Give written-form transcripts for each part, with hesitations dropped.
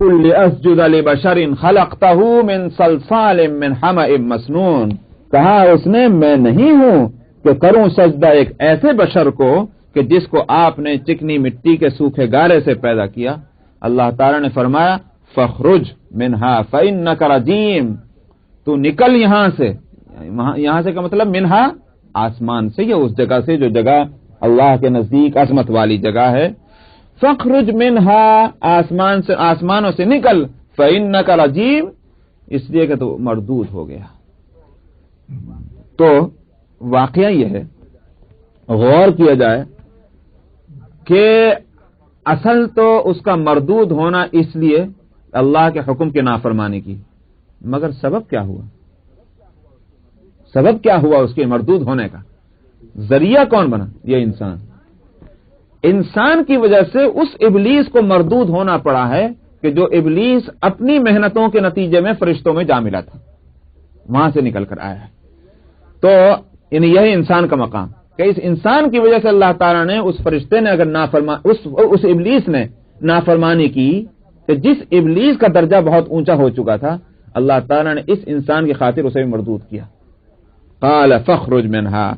قل لأسجد لبشر خلقته من صلصال من حمأ مسنون، کہا اس نے میں نہیں ہوں کہ کروں سجدہ ایک ایسے بشر کو کہ جس کو آپ نے چکنی مٹی کے سوکھے گارے سے پیدا کیا۔ اللہ تعالی نے فرمایا فخرج منہا فإنک رجیم، تو نکل یہاں سے، یہاں سے کا مطلب منہا آسمان سے، یا اس جگہ سے جو جگہ اللہ کے نزدیک عظمت والی جگہ ہے۔ فخرج منہا، آسمان سے، آسمانوں سے نکل، فإنک رجیم، اس لیے کہ تو مردود ہو گیا۔ تو واقعہ یہ ہے، غور کیا جائے کہ اصل تو اس کا مردود ہونا اس لیے اللہ کے حکم کے نافرمانی کی، مگر سبب کیا ہوا؟ سبب کیا ہوا اس کے مردود ہونے کا؟ ذریعہ کون بنا؟ یہ انسان۔ انسان کی وجہ سے اس ابلیس کو مردود ہونا پڑا ہے کہ جو ابلیس اپنی محنتوں کے نتیجے میں فرشتوں میں جا ملا تھا، وہاں سے نکل کر آیا ہے۔ تو یہی انسان کا مقام کہ اس انسان کی وجہ سے اللہ تعالیٰ نے، اس فرشتے نے اگر اس ابلیس نے نافرمانی کی، کہ جس ابلیس کا درجہ بہت اونچا ہو چکا تھا، اللہ تعالیٰ نے اس انسان کی خاطر اسے مردود کیا۔ قال فخرج منہا،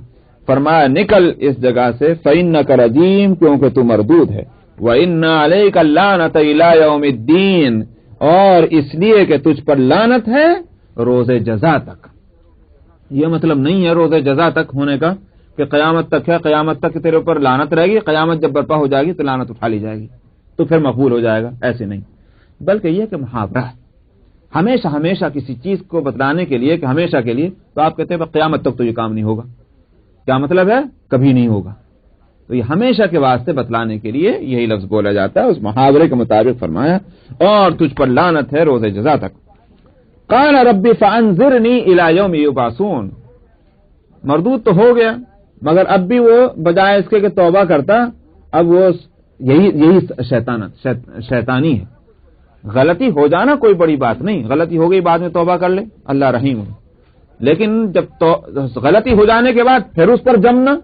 فرمایا نکل اس جگہ سے، فإنک رجیم، کیونکہ تو مردود ہے، وإن علیک اللعنۃ الی یوم الدین، اور اس لیے کہ تجھ پر لعنت ہے روز جزا تک۔ یہ مطلب نہیں ہے روز جزا تک ہونے کا کہ قیامت تک ہے، قیامت تک تیرے اوپر لعنت رہے گی، قیامت جب برپا ہو جائے گی تو لعنت اٹھا لی جائے گی تو پھر مقبول ہو جائے گا، ایسے نہیں، بلکہ یہ کہ محاورہ ہے، ہمیشہ ہمیشہ کسی چیز کو بتلانے کے لیے کہ ہمیشہ کے لیے، تو آپ کہتے ہیں قیامت تک تو یہ کام نہیں ہوگا، کیا مطلب ہے؟ کبھی نہیں ہوگا، تو یہ ہمیشہ کے واسطے بتلانے کے لیے یہی لفظ بولا جاتا ہے۔ اس محاورے کے مطابق فرمایا اور تجھ پر لعنت ہے روز جزا تک۔ قال رب فانظرنی الی یوم یبعثون، مردود تو ہو گیا، مگر اب بھی وہ بجائے اس کے کہ توبہ کرتا، اب وہ یہی شیطانی ہے۔ غلطی ہو جانا کوئی بڑی بات نہیں، غلطی ہو گئی بعد میں توبہ کر لے، اللہ رحیم ہے، لیکن جب غلطی ہو جانے کے بعد پھر اس پر جمنا،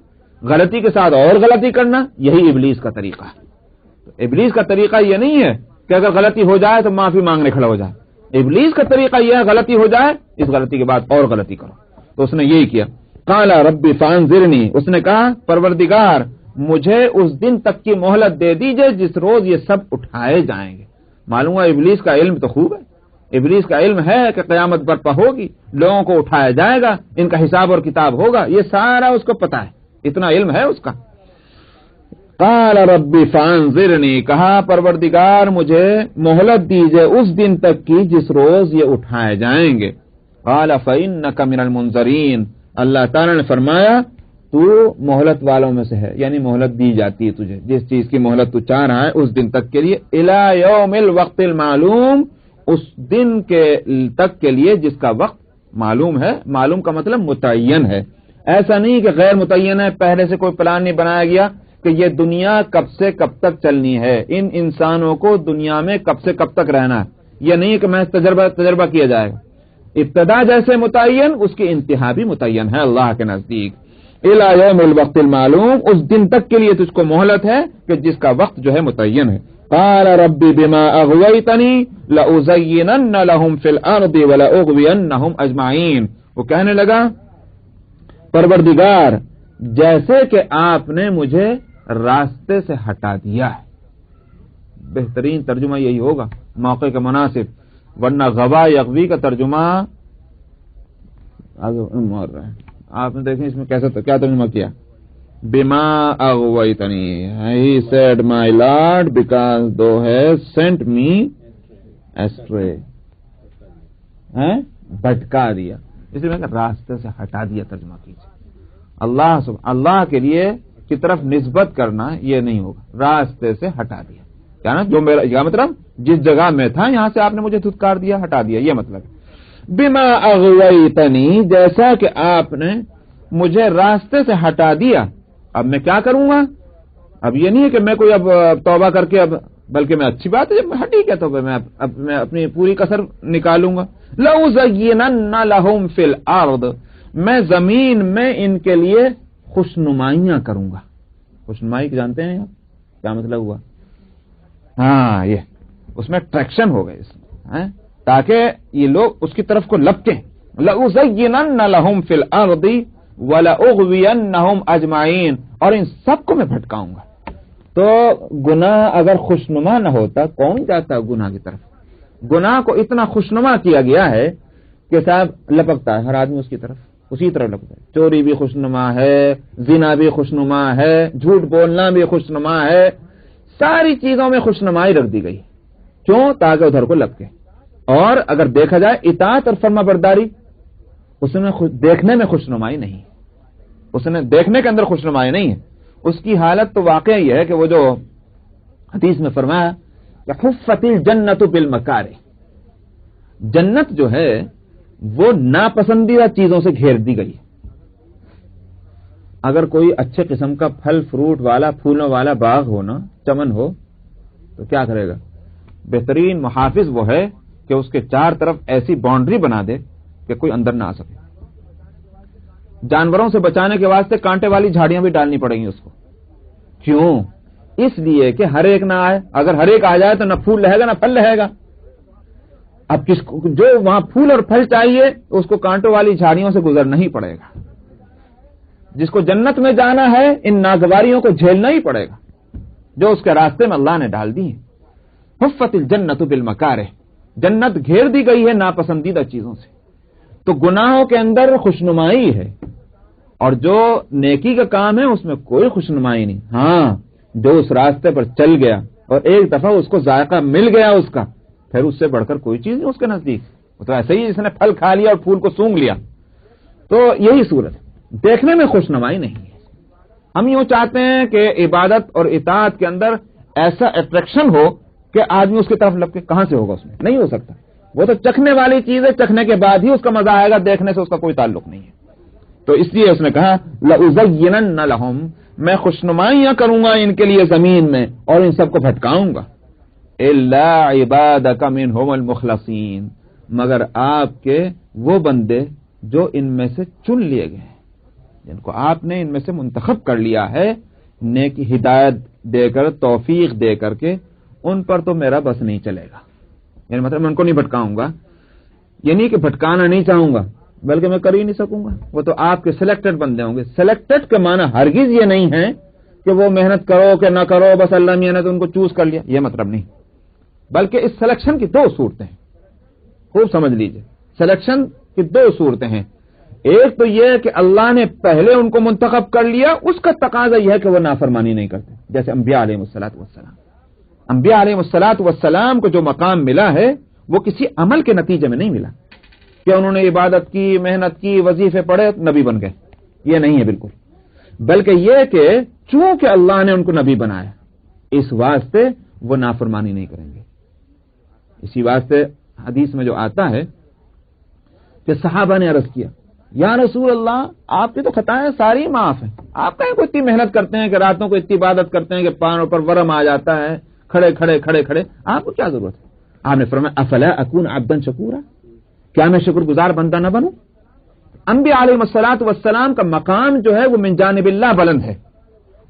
غلطی کے ساتھ اور غلطی کرنا، یہی ابلیس کا طریقہ ہے۔ ابلیس کا طریقہ یہ نہیں ہے کہ اگر غلطی ہو جائے تو معافی مانگنے کھڑا ہو جائے، ابلیس کا طریقہ یہ ہے غلطی ہو جائے، اس غلطی کے بعد اور غلطی کرو، تو اس نے یہی کیا۔ قال رب فانظرنی، اس نے کہا پروردگار مجھے اس دن تک کی مہلت دے دیجئے جس روز یہ سب اٹھائے جائیں گے۔ معلوم ہے ابلیس کا علم تو خوب ہے، ابلیس کا علم ہے کہ قیامت برپا ہوگی، لوگوں کو اٹھایا جائے گا، ان کا حساب اور کتاب ہوگا، یہ سارا اس کو پتا ہے، اتنا علم ہے اس کا۔ قال رب فانظرنی، کہا پروردگار مجھے مہلت دیجئے اس دن تک کی جس روز یہ اٹھائے جائیں گے۔ قال فإنک من المنظرین، اللہ تعالی نے فرمایا تو مہلت والوں میں سے ہے، یعنی مہلت دی جاتی ہے تجھے، جس چیز کی مہلت تو چاہ رہا ہے اس دن تک کے لیے، الی یوم الوقت المعلوم، اس دن کے تک کے لیے جس کا وقت معلوم ہے، معلوم کا مطلب متعین ہے، ایسا نہیں کہ غیر متعین ہے، پہلے سے کوئی پلان نہیں بنایا گیا کہ یہ دنیا کب سے کب تک چلنی ہے، ان انسانوں کو دنیا میں کب سے کب تک رہنا ہے، یہ نہیں کہ میں تجربہ کیا جائے گا، ابتدا جیسے متعین اس کی انتہا بھی متعین ہے اللہ کے نزدیک۔ الی یوم الوقت المعلوم، اس دن تک کے لیے تجھ کو مہلت ہے کہ جس کا وقت جو ہے متعین ہے۔ قال رب بما اغویتنی لأزینن لهم فی الارض ولأغوینہم اجمعین، وہ کہنے لگا پروردگار جیسے کہ آپ نے مجھے راستے سے ہٹا دیا ہے، بہترین ترجمہ یہی ہوگا موقع کے مناسب، ورنہ غوا یغوی کا ترجمہ آپ نے دیکھیں اس میں کیسا کیا ترجمہ کیا، بما اغویتنی، he said my lord because thou hast sent me astray، بھٹکا دیا، اس لیے میں راستے سے ہٹا دیا ترجمہ کیجیے۔ اللہ کے لیے کی طرف نسبت کرنا یہ نہیں ہوگا، راستے سے ہٹا دیا، کیا نا، جو میرا یہ مطلب جس جگہ میں تھا یہاں سے آپ نے مجھے دھتکار دیا، ہٹا دیا، یہ مطلب بما اغویتنی، جیسا کہ آپ نے مجھے راستے سے ہٹا دیا، اب میں کیا کروں گا؟ اب یہ نہیں ہے کہ میں کوئی اب توبہ کر کے، اب بلکہ میں اچھی بات ہے جب ہٹی کیا تو میں اپنی پوری کسر نکالوں گا۔ لَأُزَيِّنَنَّ لَهُمْ فِي الْأَرْضِ، میں زمین میں ان کے لیے خوشنمائیاں کروں گا۔ خوشنمائی جانتے ہیں آپ کیا مطلب ہوا؟ ہاں، یہ اس میں اٹریکشن ہو گئے تاکہ یہ لوگ اس کی طرف کو لپکیں. لَأُزَيِّنَنَّ لَهُمْ فِي الْأَرْضِ وَلَأُغْوِيَنَّهُمْ أَجْمَعِينَ، اور ان سب کو میں بھٹکاؤں گا. تو گناہ اگر خوشنما نہ ہوتا کون جاتا گناہ کی طرف؟ گناہ کو اتنا خوشنما کیا گیا ہے کہ صاحب لپکتا ہے ہر آدمی اس کی طرف، اسی طرح لپکتا ہے. چوری بھی خوشنما ہے، زنا بھی خوشنما ہے، جھوٹ بولنا بھی خوشنما ہے، ساری چیزوں میں خوشنمائی رکھ دی گئی. کیوں؟ تاکہ ادھر کو لپکے. اور اگر دیکھا جائے اطاعت اور فرما برداری اس میں دیکھنے میں خوشنمائی نہیں، اس نے دیکھنے کے اندر خوشنمائی نہیں ہے. اس کی حالت تو واقعہ یہ ہے کہ وہ جو حدیث میں فرمایا کہ حفت الجنت بالمکارہ، جنت جو ہے وہ ناپسندیدہ چیزوں سے گھیر دی گئی. اگر کوئی اچھے قسم کا پھل فروٹ والا پھولوں والا باغ ہو نا، چمن ہو، تو کیا کرے گا؟ بہترین محافظ وہ ہے کہ اس کے چار طرف ایسی باؤنڈری بنا دے کہ کوئی اندر نہ آ سکے. جانوروں سے بچانے کے واسطے کانٹے والی جھاڑیاں بھی ڈالنی پڑیں گی اس کو. کیوں؟ اس لیے کہ ہر ایک نہ آئے. اگر ہر ایک آ جائے تو نہ پھول رہے گا نہ پھل رہے گا. اب کس کو جو وہاں پھول اور پھل چاہیے اس کو کانٹوں والی جھاڑیوں سے گزرنا ہی پڑے گا. جس کو جنت میں جانا ہے ان ناگواریوں کو جھیلنا ہی پڑے گا جو اس کے راستے میں اللہ نے ڈال دی ہیں. حفت الجنت بالمکارہ، جنت گھیر دی گئی ہے ناپسندیدہ چیزوں سے. تو گناہوں کے اندر خوشنمائی ہے اور جو نیکی کا کام ہے اس میں کوئی خوشنمائی نہیں. ہاں، جو اس راستے پر چل گیا اور ایک دفعہ اس کو ذائقہ مل گیا اس کا، پھر اس سے بڑھ کر کوئی چیز نہیں اس کے نزدیک. وہ تو ایسے ہی جس نے پھل کھا لیا اور پھول کو سونگھ لیا. تو یہی صورت ہے، دیکھنے میں خوشنمائی نہیں ہے. ہم یوں چاہتے ہیں کہ عبادت اور اطاعت کے اندر ایسا اٹریکشن ہو کہ آدمی اس کی طرف لپکے. کہاں سے ہوگا؟ اس میں نہیں ہو سکتا. وہ تو چکھنے والی چیز ہے، چکھنے کے بعد ہی اس کا مزہ آئے گا، دیکھنے سے اس کا کوئی تعلق نہیں ہے. تو اس لیے اس نے کہا لَأُزَيِّنَنَّ لَهُمْ، میں خوشنمائیاں کروں گا ان کے لیے زمین میں اور ان سب کو بھٹکاؤں گا. إِلَّا عِبَادَكَ مِنْهُمُ الْمُخْلَصِينَ، مگر آپ کے وہ بندے جو ان میں سے چن لیے گئے ہیں، جن کو آپ نے ان میں سے منتخب کر لیا ہے، نیکی ہدایت دے کر توفیق دے کر کے، ان پر تو میرا بس نہیں چلے گا. یعنی مطلب میں ان کو نہیں بھٹکاؤں گا، یہ نہیں کہ بھٹکانا نہیں چاہوں گا، بلکہ میں کر ہی نہیں سکوں گا. وہ تو آپ کے سلیکٹڈ بندے ہوں گے. سلیکٹڈ کا معنی ہرگز یہ نہیں ہے کہ وہ محنت کرو کہ نہ کرو، بس اللہ میاں نے تو ان کو چوز کر لیا، یہ مطلب نہیں. بلکہ اس سلیکشن کی دو صورتیں ہیں، خوب سمجھ لیجئے. سلیکشن کی دو صورتیں ہیں. ایک تو یہ کہ اللہ نے پہلے ان کو منتخب کر لیا، اس کا تقاضا یہ ہے کہ وہ نافرمانی نہیں کرتے، جیسے انبیاء علیہ الصلوۃ والسلام. انبیاء علیہ الصلوۃ والسلام کو جو مقام ملا ہے وہ کسی عمل کے نتیجے میں نہیں ملا کہ انہوں نے عبادت کی، محنت کی، وظیفے پڑھے، نبی بن گئے. یہ نہیں ہے بالکل. بلکہ یہ کہ چونکہ اللہ نے ان کو نبی بنایا، اس واسطے وہ نافرمانی نہیں کریں گے. اسی واسطے حدیث میں جو آتا ہے کہ صحابہ نے عرض کیا، یا رسول اللہ، آپ کی تو خطائیں ساری معاف ہیں، آپ کہیں کو اتنی محنت کرتے ہیں کہ راتوں کو اتنی عبادت کرتے ہیں کہ پاؤں پر ورم آ جاتا ہے، کھڑے کھڑے کھڑے کھڑے، آپ کو کیا ضرورت ہے؟ آپ نے فرمایا افلا اکون عبدا شکورا، کیا میں شکر گزار بندہ نہ بنوں؟ انبیاء علیہ الصلوۃ والسلام کا مقام جو ہے وہ من جانب اللہ بلند ہے.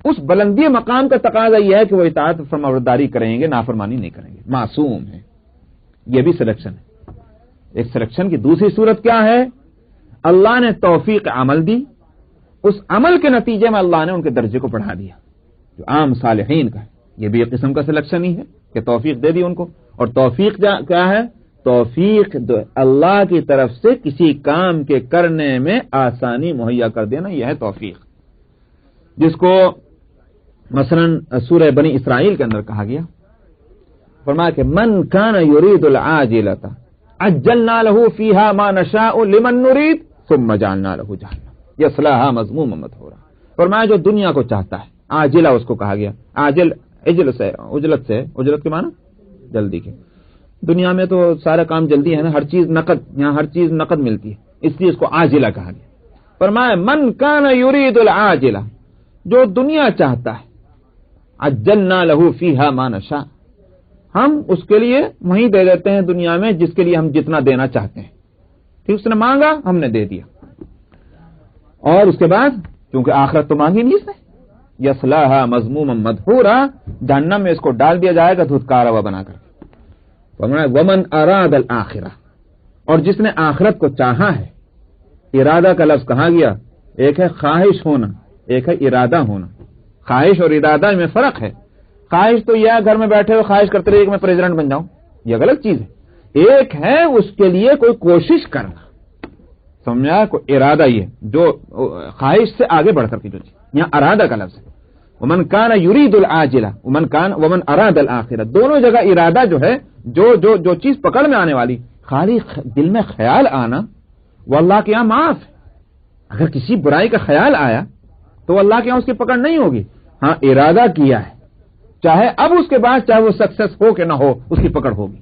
اس بلندی مقام کا تقاضا یہ ہے کہ وہ اطاعت فرمانبرداری کریں گے، نافرمانی نہیں کریں گے، معصوم ہے. یہ بھی سلیکشن ہے. ایک سلیکشن کی دوسری صورت کیا ہے؟ اللہ نے توفیق عمل دی، اس عمل کے نتیجے میں اللہ نے ان کے درجے کو بڑھا دیا، جو عام صالحین کا ہے. یہ بھی ایک قسم کا سلیکشن ہی ہے کہ توفیق دے دی ان کو. اور توفیق کیا ہے؟ توفیق اللہ کی طرف سے کسی کام کے کرنے میں آسانی مہیا کر دینا، یہ ہے توفیق. جس کو مثلا سورہ بنی اسرائیل کے اندر کہا گیا، فرمایا کہ من کان یرید العاجلۃ عجلنا له فیہا ما نشاء لمن نرید ثم جعلنا له جہنم یصلاھا مذموما مدحورا. فرمایا جو دنیا کو چاہتا ہے، عاجلہ اس کو کہا گیا. عاجل اجلت سے، اجلت کے معنی جلدی کے. دنیا میں تو سارا کام جلدی ہے نا، ہر چیز نقد، یہاں ہر چیز نقد ملتی ہے، اس لیے اس کو عاجلہ کہا گیا. فرمایا من کان یرید العاجلہ، جو دنیا چاہتا ہے، عجلنا له فیہا ما نشاء، ہم اس کے لیے وہیں دے دیتے ہیں دنیا میں جس کے لیے ہم جتنا دینا چاہتے ہیں. پھر اس نے مانگا، ہم نے دے دیا. اور اس کے بعد کیونکہ آخرت تو مانگی نہیں اس نے، یصلاھا مذموما مدحورا، جہنم میں اس کو ڈال دیا جائے گا دھتکارا ہوا بنا کر. ومن اراد الآخرہ، اور جس نے آخرت کو چاہا ہے. ارادہ کا لفظ کہا گیا، ایک ہے خواہش ہونا، ایک ہے ارادہ ہونا. خواہش اور ارادہ میں فرق ہے. خواہش تو یہ گھر میں بیٹھے ہوئے خواہش کرتے رہے کہ میں پریزیڈنٹ بن جاؤں، یہ غلط چیز ہے. ایک ہے اس کے لیے کوئی کوشش کرنا، سمجھا؟ کوئی ارادہ، یہ جو خواہش سے آگے بڑھ کر کے جو چیز، یہاں ارادہ کا لفظ ہے. ومن کان یرید العاجلہ ومن اراد الآخرہ، دونوں جگہ ارادہ جو ہے، جو چیز پکڑ میں آنے والی، خالی دل میں خیال آنا وہ اللہ کے یہاں معاف ہے. اگر کسی برائی کا خیال آیا تو اللہ کے یہاں اس کی پکڑ نہیں ہوگی. ہاں ارادہ کیا ہے، چاہے اب اس کے بعد چاہے وہ سکسیس ہو کہ نہ ہو، اس کی پکڑ ہوگی.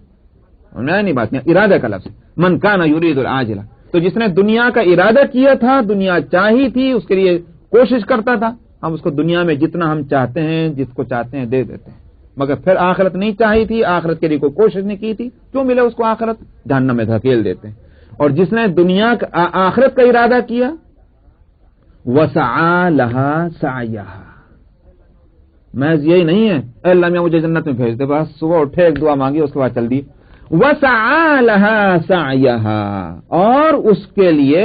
نہیں بات نہیں، ارادہ کا لفظ من کان یرید العاجلہ. تو جس نے دنیا کا ارادہ کیا تھا، دنیا چاہی تھی، اس کے لیے کوشش کرتا تھا، ہم اس کو دنیا میں جتنا ہم چاہتے ہیں، جس کو چاہتے ہیں دے دیتے ہیں. مگر پھر آخرت نہیں چاہی تھی، آخرت کے لیے کوئی کوشش نہیں کی تھی، کیوں ملے اس کو آخرت؟ جہنم میں دھکیل دیتے ہیں. اور جس نے دنیا کا آخرت کا ارادہ کیا، وسعى لها سعيها، محض یہی نہیں ہے اے اللہ میاں مجھے جنت میں بھیج دے، بس صبح اٹھے ایک دعا مانگی اس کے بعد چل دی. وسعى لها سعيها، اور اس کے لیے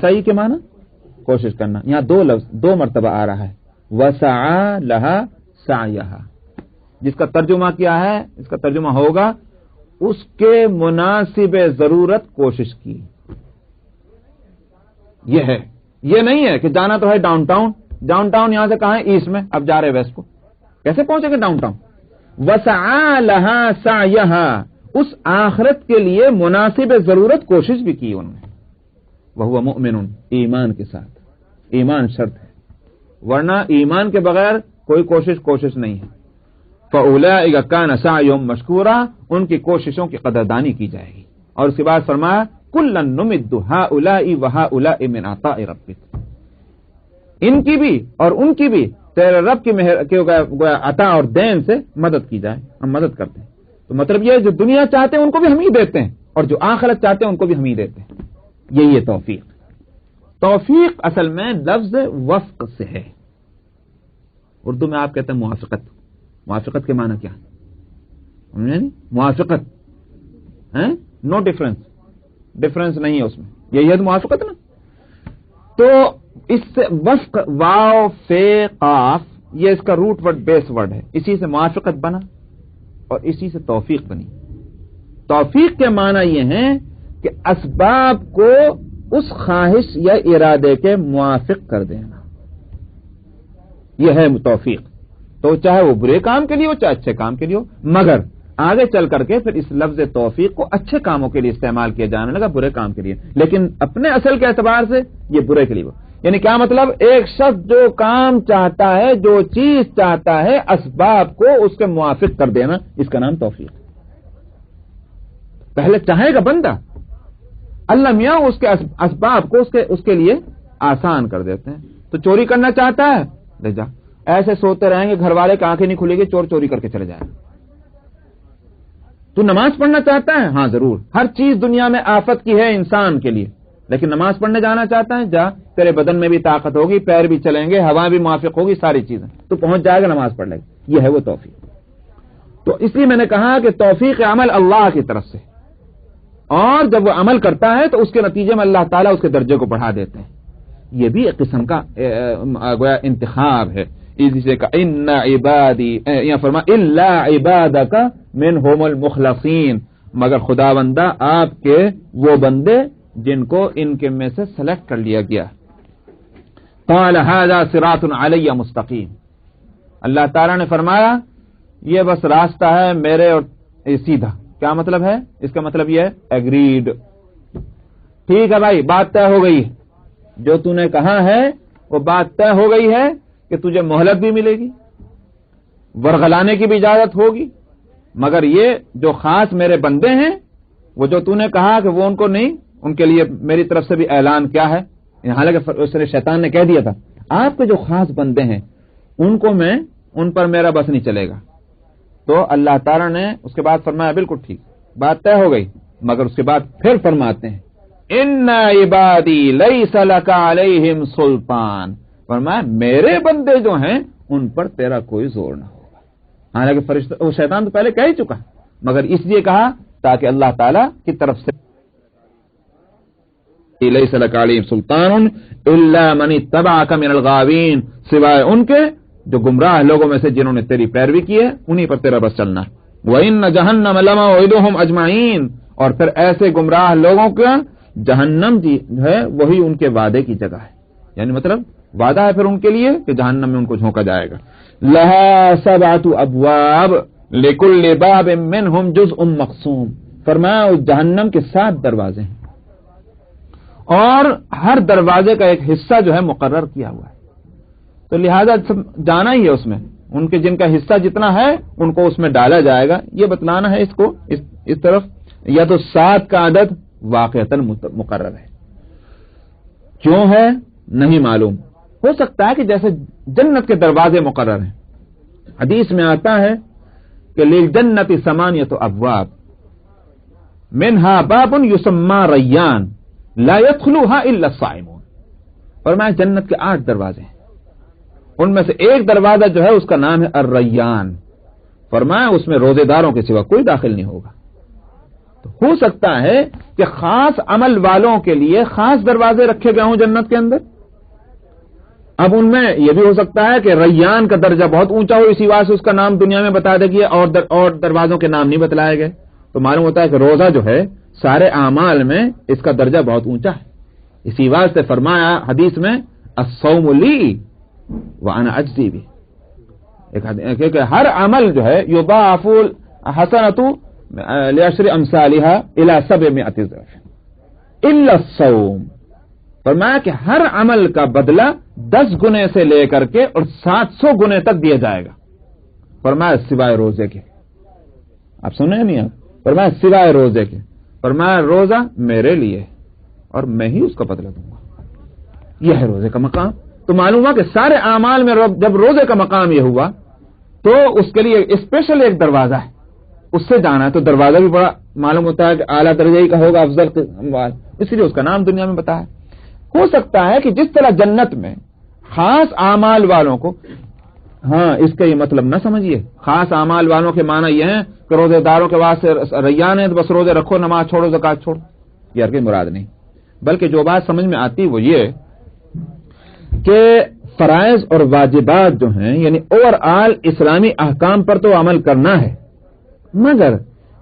سعی کے معنی کوشش کرنا. یہاں دو لفظ دو مرتبہ آ رہا ہے، وسعى لها سعيها، جس کا ترجمہ کیا ہے؟ اس کا ترجمہ ہوگا اس کے مناسب ضرورت کوشش کی. یہ ہے، یہ نہیں ہے کہ جانا تو ہے ڈاؤن ٹاؤن یہاں سے کہاں ہے؟ ایسٹ میں، اب جا رہے ویسٹ کو، کیسے پہنچے گے ڈاؤن ٹاؤن؟ وسعى لها سعيها، اس آخرت کے لیے مناسب ضرورت کوشش بھی کی انہوں نے. وهو مؤمن، ایمان کے ساتھ. ایمان شرط ہے، ورنہ ایمان کے بغیر کوئی کوشش نہیں ہے. فَأُولَٰئِكَ كَانَ سَعْيُهُمْ مَشْكُورًا، ان کی کوششوں کی قدردانی کی جائے گی. اور اس کے بعد فرمایا كُلًّا نُمِدُّ هَٰؤُلَاءِ وَهَٰؤُلَاءِ مِنْ عَطَاءِ رَبِّكَ، ان کی بھی اور ان کی بھی تیرے رب کی عطا اور دین سے مدد کی جائے. ہم مدد کرتے ہیں. تو مطلب یہ ہے جو دنیا چاہتے ہیں ان کو بھی ہم ہی دیتے ہیں، اور جو آخرت چاہتے ہیں ان کو بھی ہم ہی دیتے ہیں. یہی ہے توفیق. توفیق اصل میں لفظ وفق سے ہے. اردو میں آپ کہتے ہیں موافقت. موافقت کے معنی کیا ہے؟ موافقت ہے، نو ڈفرنس نہیں ہے اس میں، یہی ہے موافقت نا. تو اس سے وفق، واو فے قاف، یہ اس کا روٹ ورڈ بیس ورڈ ہے، اسی سے موافقت بنا اور اسی سے توفیق بنی. توفیق کے معنی یہ ہے کہ اسباب کو اس خواہش یا ارادے کے موافق کر دینا، یہ ہے توفیق. تو چاہے وہ برے کام کے لیے ہو چاہے اچھے کام کے لیے ہو، مگر آگے چل کر کے پھر اس لفظ توفیق کو اچھے کاموں کے لیے استعمال کیا جانے لگا، برے کام کے لیے، لیکن اپنے اصل کے اعتبار سے یہ برے کے لیے ہو. یعنی کیا مطلب؟ ایک شخص جو کام چاہتا ہے، جو چیز چاہتا ہے، اسباب کو اس کے موافق کر دینا، اس کا نام توفیق. پہلے چاہے گا بندہ، اللہ میاں اس کے اسباب کو اس کے لیے آسان کر دیتے ہیں. تو چوری کرنا چاہتا ہے، لے جا، ایسے سوتے رہیں گے گھر والے کی آنکھیں نہیں کھلے گی، چور چوری کر کے چلے جائے. تو نماز پڑھنا چاہتا ہے، ہاں ضرور، ہر چیز دنیا میں آفت کی ہے انسان کے لیے، لیکن نماز پڑھنے جانا چاہتا ہے، جا، تیرے بدن میں بھی طاقت ہوگی، پیر بھی چلیں گے، ہوا بھی موافق ہوگی، ساری چیزیں، تو پہنچ جائے گا، نماز پڑھ لے گا. یہ ہے وہ توفیق. تو اس لیے میں نے کہا کہ توفیق عمل اللہ کی طرف سے، اور جب وہ عمل کرتا ہے تو اس کے نتیجے میں اللہ تعالیٰ اس کے درجے کو بڑھا دیتے ہیں. یہ بھی ایک قسم کا گویا انتخاب ہے. اسی سے کہا ان عبادی، یا فرما الا عبادک منہم المخلصین، مگر خداوندہ آپ کے وہ بندے جن کو ان کے میں سے سلیکٹ کر لیا گیا. قال ھذا صراط علی مستقیم، اللہ تعالیٰ نے فرمایا یہ بس راستہ ہے میرے اور سیدھا. کیا مطلب ہے اس کا؟ مطلب یہ ہے ایگریڈ، ٹھیک ہے بھائی، بات طے ہو گئی ہے، جو تو نے کہا ہے وہ بات طے ہو گئی ہے کہ تجھے مہلت بھی ملے گی، ورغلانے کی بھی اجازت ہوگی، مگر یہ جو خاص میرے بندے ہیں، وہ جو تو نے کہا کہ وہ ان کو نہیں، ان کے لیے میری طرف سے بھی اعلان کیا ہے. حالانکہ اس نے شیطان نے کہہ دیا تھا آپ کے جو خاص بندے ہیں ان پر میرا بس نہیں چلے گا. تو اللہ تعالیٰ نے اس کے بعد فرمایا بالکل ٹھیک، بات طے ہو گئی، مگر اس کے بعد پھر فرماتے ہیں ان عبادی لیس لک علیہم سلطان، فرمایا میرے بندے جو ہیں ان پر تیرا کوئی زور نہ ہوگا. حالانکہ فرشتہ وہ شیطان تو پہلے کہہ ہی چکا، مگر اس لیے کہا تاکہ اللہ تعالی کی طرف سے لیس لک علیہم سلطان الا من اتبعک من الغاوین، سوائے ان کے جو گمراہ لوگوں میں سے جنہوں نے تیری پیروی کی ہے، انہی پر تیرا بس چلنا ہے۔ وَإِنَّ جَهَنَّمَ لَمَوْعِدُهُمْ أَجْمَعِينَ، اور پھر ایسے گمراہ لوگوں کا جہنم جو ہے وہی ان کے وعدے کی جگہ ہے، یعنی مطلب وعدہ ہے پھر ان کے لیے کہ جہنم میں ان کو جھونکا جائے گا۔ لَهَا سَبْعَةُ أَبْوَابٍ لِكُلِّ بَابٍ مِّنْهُمْ جُزْءٌ مَقْسُوم، فرمایا اس جہنم کے 7 دروازے ہیں اور ہر دروازے کا ایک حصہ جو ہے مقرر کیا ہوا ہے، تو لہذا جانا ہی ہے اس میں، ان کے جن کا حصہ جتنا ہے ان کو اس میں ڈالا جائے گا۔ یہ بتلانا ہے اس کو اس طرف، یا تو 7 کا عدد واقعتاً مقرر ہے، کیوں ہے نہیں معلوم، ہو سکتا ہے کہ جیسے جنت کے دروازے مقرر ہیں، حدیث میں آتا ہے کہ للجنت 8 ابواب منها باب یسمى ریان لا يدخلها الا الصائمون، فرمایا جنت کے 8 دروازے ہیں، ان میں سے ایک دروازہ جو ہے اس کا نام ہے الریان، فرمایا اس میں روزے داروں کے سوا کوئی داخل نہیں ہوگا۔ تو ہو سکتا ہے کہ خاص عمل والوں کے لیے خاص دروازے رکھے گئے ہوں جنت کے اندر، اب ان میں یہ بھی ہو سکتا ہے کہ ریان کا درجہ بہت اونچا ہو، اسی وجہ سے اس کا نام دنیا میں بتا دے گیا اور دروازوں کے نام نہیں بتلائے گئے، تو معلوم ہوتا ہے کہ روزہ جو ہے سارے اعمال میں اس کا درجہ بہت اونچا ہے، اسی وجہ سے فرمایا حدیث میں الصوم لی وانا اجزی بھی، کہ ہر عمل جو ہے یضاعف الحسنۃ لعشر امثالها الى 700 ضعف الا الصوم، فرمایا کہ ہر عمل کا بدلہ 10 گنے سے لے کر کے اور 700 گنے تک دیا جائے گا، فرمایا سوائے روزے کے۔ آپ سنیں نہیں آپ، فرمایا سوائے روزے کے، فرمایا روزہ میرے لیے اور میں ہی اس کا بدلہ دوں گا، یہ ہے روزے کا مقام۔ تو معلوم ہوا کہ سارے اعمال میں جب روزے کا مقام یہ ہوا تو اس کے لیے اسپیشل ایک دروازہ ہے، اس سے جانا ہے، تو دروازہ بھی بڑا معلوم ہوتا ہے کہ اعلیٰ درجے ہی کا ہوگا، افضل اموال، اس لیے اس کا نام دنیا میں بتایا۔ ہو سکتا ہے کہ جس طرح جنت میں خاص اعمال والوں کو، ہاں اس کا یہ مطلب نہ سمجھیے خاص اعمال والوں کے معنی یہ ہیں کہ روزے داروں کے واسطے ریان ہے تو بس روزے رکھو، نماز چھوڑو، زکات چھوڑو، یہ ہرگز مراد نہیں، بلکہ جو بات سمجھ میں آتی وہ یہ کہ فرائض اور واجبات جو ہیں یعنی اوور آل اسلامی احکام پر تو عمل کرنا ہے، مگر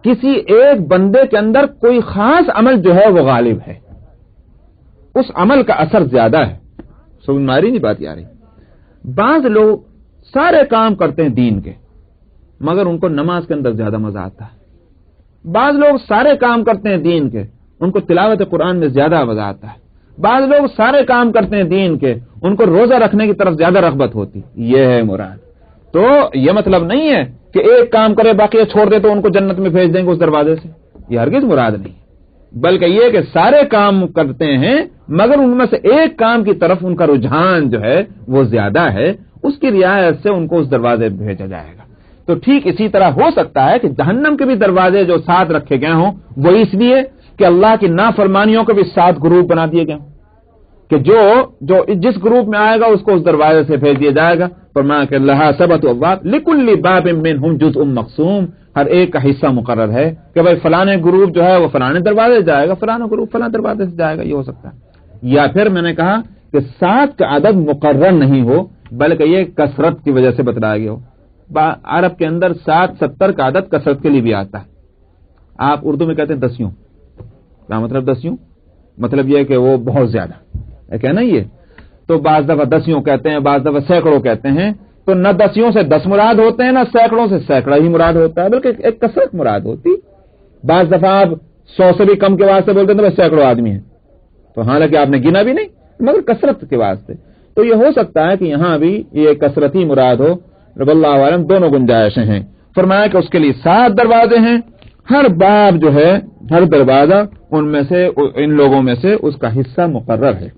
کسی ایک بندے کے اندر کوئی خاص عمل جو ہے وہ غالب ہے، اس عمل کا اثر زیادہ ہے۔ سمجھ میں آ رہی نہیں بات یار؟ بعض لوگ سارے کام کرتے ہیں دین کے مگر ان کو نماز کے اندر زیادہ مزہ آتا ہے، بعض لوگ سارے کام کرتے ہیں دین کے ان کو تلاوت قرآن میں زیادہ مزہ آتا ہے، بعض لوگ سارے کام کرتے ہیں دین کے ان کو روزہ رکھنے کی طرف زیادہ رغبت ہوتی، یہ ہے مراد۔ تو یہ مطلب نہیں ہے کہ ایک کام کرے باقی چھوڑ دے تو ان کو جنت میں بھیج دیں گے اس دروازے سے، یہ ہرگز مراد نہیں، بلکہ یہ کہ سارے کام کرتے ہیں مگر ان میں سے ایک کام کی طرف ان کا رجحان جو ہے وہ زیادہ ہے، اس کی رعایت سے ان کو اس دروازے پہ بھیجا جائے گا۔ تو ٹھیک اسی طرح ہو سکتا ہے کہ جہنم کے بھی دروازے جو 7 رکھے گئے ہوں وہ اس لیے کہ اللہ کی نافرمانیوں کے بھی 7 گروپ بنا دیے گئے ہوں کہ جو جس گروپ میں آئے گا اس کو اس دروازے سے بھیج دیا جائے گا، فرمایا کہ لہا 7 ابواب لکل باب منہم جزء مقسوم، ہر ایک کا حصہ مقرر ہے کہ بھائی فلانے گروپ جو ہے وہ فلانے دروازے سے جائے گا، فلانا گروپ فلاں دروازے سے جائے گا، یہ ہو سکتا ہے۔ یا پھر میں نے کہا کہ 7 کا عدد مقرر نہیں ہو بلکہ یہ کثرت کی وجہ سے بتلایا گیا ہو، عرب کے اندر 7 70 کا عدد کثرت کے لیے بھی آتا ہے، آپ اردو میں کہتے ہیں دسیوں، کیا مطلب دسیوں؟ مطلب یہ کہ وہ بہت زیادہ ہے کہ نا، یہ تو بعض دفعہ دسیوں کہتے ہیں، بعض دفعہ سینکڑوں کہتے ہیں، تو نہ دسیوں سے 10 مراد ہوتے ہیں نہ سینکڑوں سے سینکڑا ہی مراد ہوتا ہے، بلکہ ایک کثرت مراد ہوتی۔ بعض دفعہ آپ 100 سے بھی کم کے واسطے بولتے ہیں تو سینکڑوں آدمی ہیں، تو حالانکہ آپ نے گنا بھی نہیں مگر کثرت کے واسطے، تو یہ ہو سکتا ہے کہ یہاں بھی یہ کثرت ہی مراد ہو، رب اللہ عالم دونوں گنجائشیں ہیں۔ فرمایا کہ اس کے لیے 7 دروازے ہیں، ہر باب جو ہے ہر دروازہ ان میں سے ان لوگوں میں سے اس کا حصہ مقرر ہے،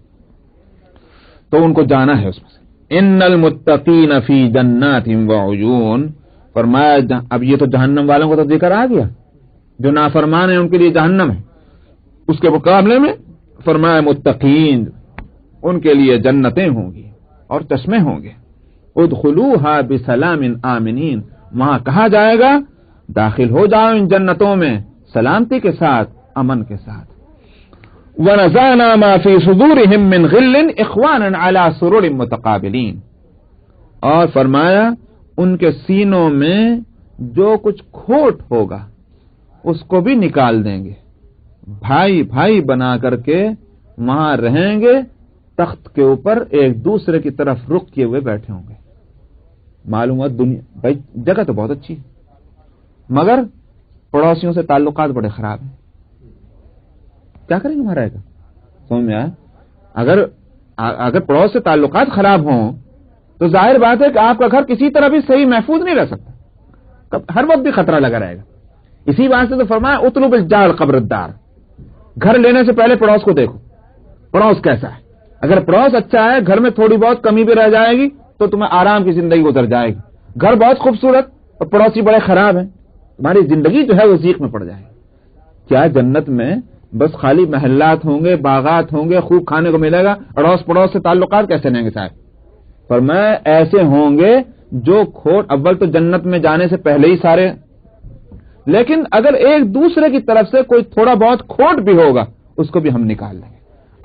تو ان کو جانا ہے اس میں سے۔ ان المتقین فی جنات وعیون، فرمایا اب یہ تو جہنم والوں کو تو ذکر آ گیا، جو نافرمان ہیں ان کے لیے جہنم ہے، اس کے مقابلے میں فرمایا متقین ان کے لیے جنتیں ہوں گی اور چشمے ہوں گے، ادخلوها بسلام آمنین، وہاں کہا جائے گا داخل ہو جاؤ ان جنتوں میں سلامتی کے ساتھ، امن کے ساتھ۔ وَنَزَعْنَا مَا فِي صُدُورِهِم مِّن غِلٍّ إِخْوَانًا عَلَى سُرُرٍ مُتَقَابِلِينَ، اور فرمایا ان کے سینوں میں جو کچھ کھوٹ ہوگا اس کو بھی نکال دیں گے، بھائی بھائی بنا کر کے وہاں رہیں گے، تخت کے اوپر ایک دوسرے کی طرف رخ کیے ہوئے بیٹھے ہوں گے۔ معلوم ہوا دنیا بھائی جگہ تو بہت اچھی ہے، مگر پڑوسیوں سے تعلقات بڑے خراب ہیں، کیا کریں گے؟ ہمارا سمجھ میں آیا؟ اگر پڑوس سے تعلقات خراب ہوں تو ظاہر بات ہے کہ آپ کا گھر کسی طرح بھی صحیح محفوظ نہیں رہ سکتا، ہر وقت بھی خطرہ لگا رہے گا۔ اسی بات سے تو فرمایا اطلب الجار قبر الدار، گھر لینے سے پہلے پڑوس کو دیکھو، پڑوس کیسا ہے۔ اگر پڑوس اچھا ہے، گھر میں تھوڑی بہت کمی بھی رہ جائے گی تو تمہیں آرام کی زندگی گزر جائے گی۔ گھر بہت خوبصورت اور پڑوسی بڑے خراب ہیں، تمہاری زندگی جو ہے وہ ضیق میں پڑ جائے گی۔ کیا جنت میں بس خالی محلات ہوں گے، باغات ہوں گے، خوب کھانے کو ملے گا، اڑوس پڑوس سے تعلقات کیسے رہیں گے صاحب؟ فرمایا ایسے ہوں گے جو کھوٹ، اول تو جنت میں جانے سے پہلے ہی سارے، لیکن اگر ایک دوسرے کی طرف سے کوئی تھوڑا بہت کھوٹ بھی ہوگا اس کو بھی ہم نکال لیں گے۔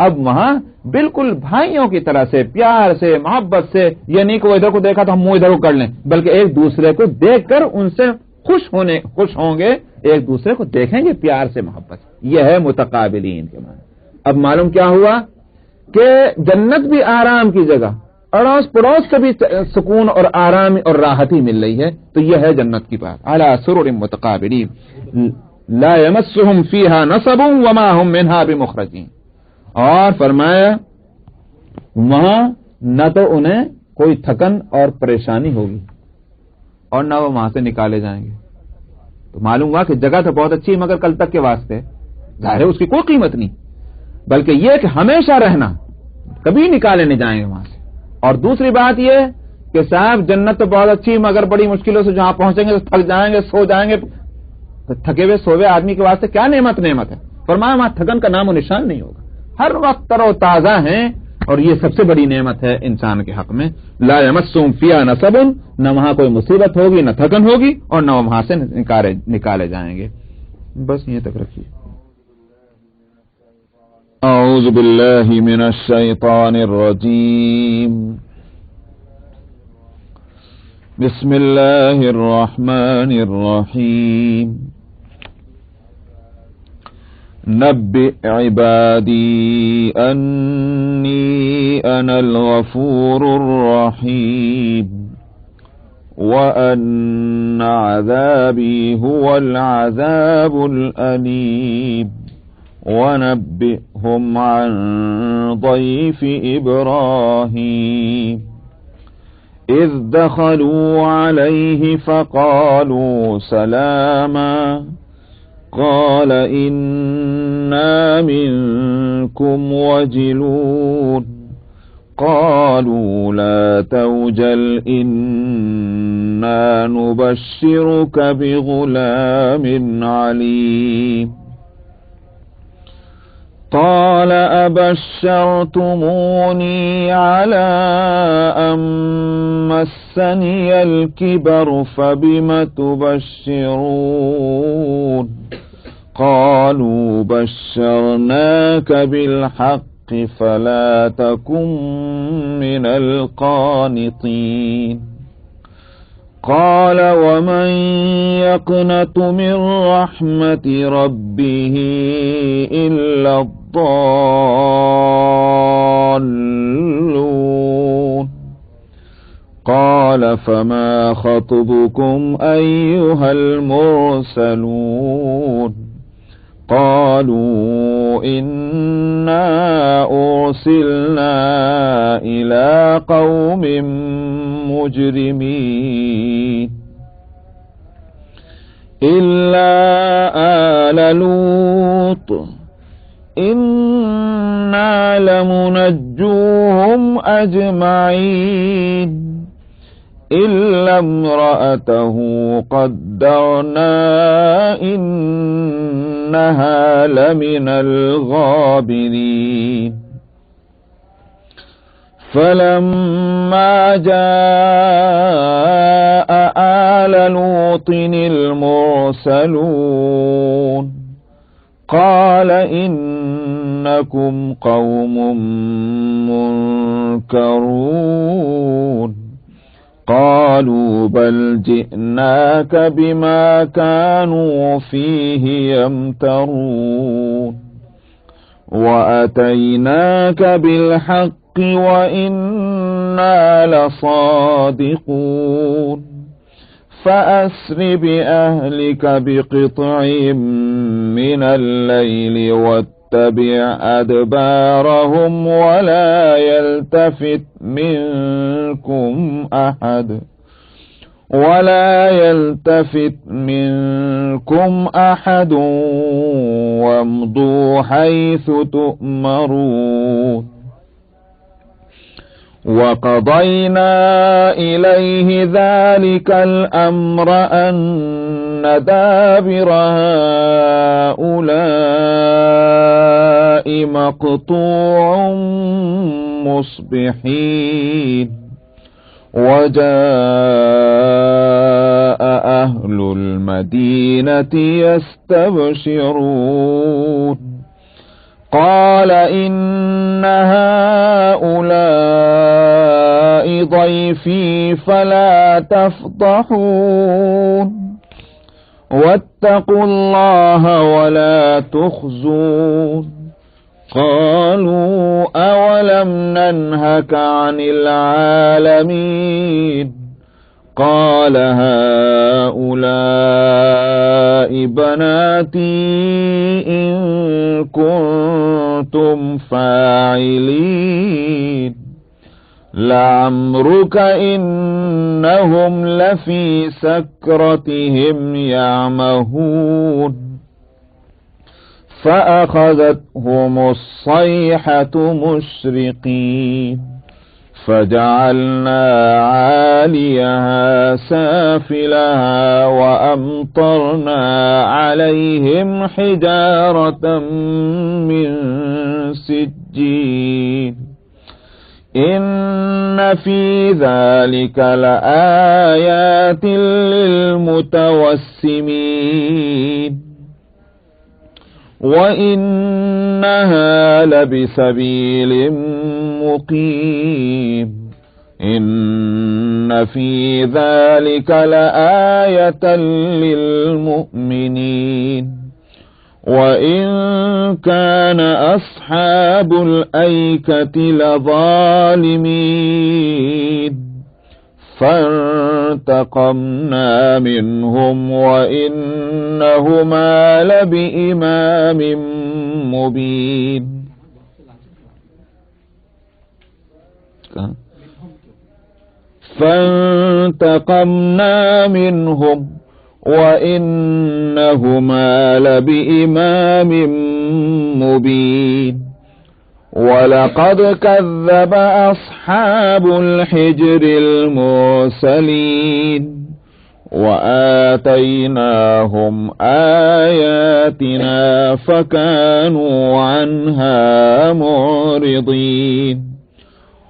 اب وہاں بالکل بھائیوں کی طرح سے، پیار سے، محبت سے، یہ نہیں کہ وہ ادھر کو دیکھا تو ہم منہ ادھر کو کر لیں، بلکہ ایک دوسرے کو دیکھ کر ان سے خوش ہوں گے، ایک دوسرے کو دیکھیں گے پیار سے، محبت سے۔ یہ ہے متقابلین کے معنی۔ اب معلوم کیا ہوا کہ جنت بھی آرام کی جگہ، اڑوس پڑوس سے بھی سکون اور آرام اور راحت ہی مل رہی ہے، تو یہ ہے جنت کی بات۔ علی سرر متقابلین لا یمسهم فیہا نصب وما هم منہا بمخرجین، اور فرمایا وہاں نہ تو انہیں کوئی تھکن اور پریشانی ہوگی اور نہ وہ وہاں سے نکالے جائیں گے۔ تو معلوم ہوا کہ جگہ تو بہت اچھی ہے مگر کل تک کے واسطے، ظاہر ہے اس کی کوئی قیمت نہیں، بلکہ یہ کہ ہمیشہ رہنا، کبھی نکالے نہیں جائیں گے وہاں سے۔ اور دوسری بات یہ کہ صاحب جنت تو بہت اچھی مگر بڑی مشکلوں سے جہاں پہنچیں گے تو تھک جائیں گے، سو جائیں گے۔ تو تھکے ہوئے سوے آدمی کے واسطے کیا نعمت ہے؟ فرمایا وہاں تھکن کا نام و نشان نہیں ہوگا، ہر وقت تر و تازہ ہیں، اور یہ سب سے بڑی نعمت ہے انسان کے حق میں۔ لا یمسهم فیہا نصب، نہ وہاں کوئی مصیبت ہوگی، نہ تھکن ہوگی، اور نہ وہاں سے نکالے جائیں گے۔ بس یہ تک رکھیے۔ اعوذ باللہ من الشیطان الرجیم، بسم اللہ الرحمن الرحیم، نبئ عبادی انی انا الغفور الرحیم وان عذابی هو العذاب الألیم ونبئهم عن ضيف إبراهيم إذ دخلوا عليه فقالوا سلاما قال إنا منكم وجلون قالوا لا توجل إنا نبشرك بغلام عليم قال أبشرتموني على أن مسني الكبر فبم تبشرون قالوا بشرناك بالحق فلا تكن من القانطين قال ومن يقنط من رحمة ربه إلا الضالون قال فما خطبكم أيها المرسلون قالوا إنا أرسلنا إلى قوم مجرمين إلا آل لوط إنا لمنجوهم أجمعين إلا امرأته قدرنا إنها لمن الغابرين فلما جاء آل لوط المرسلون قال إنكم قوم منكرون قالوا بل جئناك بما كانوا فيه يمترون وأتيناك بالحق وإنا لصادقون فأسر بأهلك بقطع من الليل واتبع أدبارهم ولا يلتفت منكم أحد وامضوا حيث تؤمرون وقضينا إليه ذلك الأمر أن دابر هؤلاء مقطوع مصبحين وجاء أهل المدينة يستبشرون قال إن هؤلاء ضيفي فلا تفضحون واتقوا الله ولا تخزون قالوا أولم ننهك عن العالمين قال هؤلاء بناتي إن كنتم فاعلين لعمرك إنهم لفي سكرتهم يعمهون فأخذتهم الصيحة مشرقين فجعلنا عاليها سافلها وأمطرنا عليهم حجارة من سجيل إن في ذلك لآيات للمتوسمين وإنها لبسبيل مقيم إن في ذلك لآية للمؤمنين وإن كان أصحاب الأيكة لظالمين فانتقمنا منهم وإنهما لبإمام مبين فانتقمنا منهم وإنهما لبإمام مبين ولقد كذب أصحاب الحجر المرسلين وآتيناهم آياتنا فكانوا عنها معرضين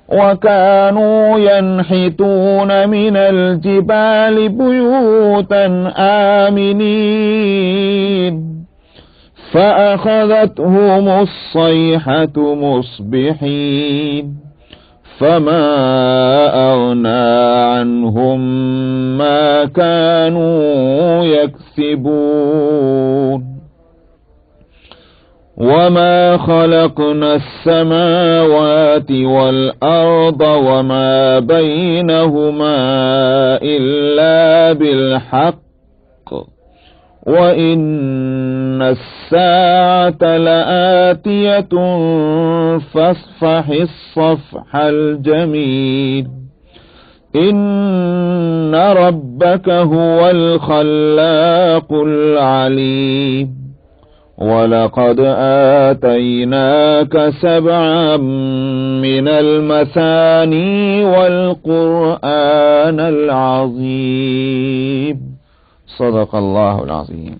وكانوا ينحتون من الجبال بيوتا آمنين فأخذتهم الصيحة مصبحين فما أغنى عنهم ما كانوا يكسبون وما خلقنا السماوات والأرض وما بينهما إلا بالحق وإن الساعة لآتية فاصفح الصفح الجميل إن ربك هو الخلاق العليم ولقد آتيناك 7 من المثاني والقرآن العظيم صدق الله العظيم.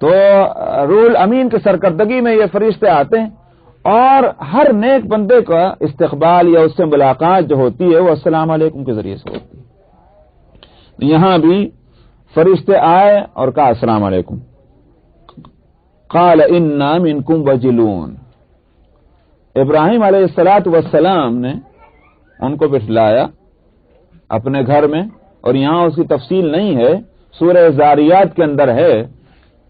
تو روح الامین کی سرکردگی میں یہ فرشتے آتے ہیں اور ہر نیک بندے کا استقبال یا اس سے ملاقات جو ہوتی ہے وہ السلام علیکم کے ذریعے سے ہوتی ہے. یہاں بھی فرشتے آئے اور کہا السلام علیکم. قال انا منکم وجلون. ابراہیم علیہ السلام نے ان کو بٹھلایا اپنے گھر میں، اور یہاں اس کی تفصیل نہیں ہے، سورہ زاریات کے اندر ہے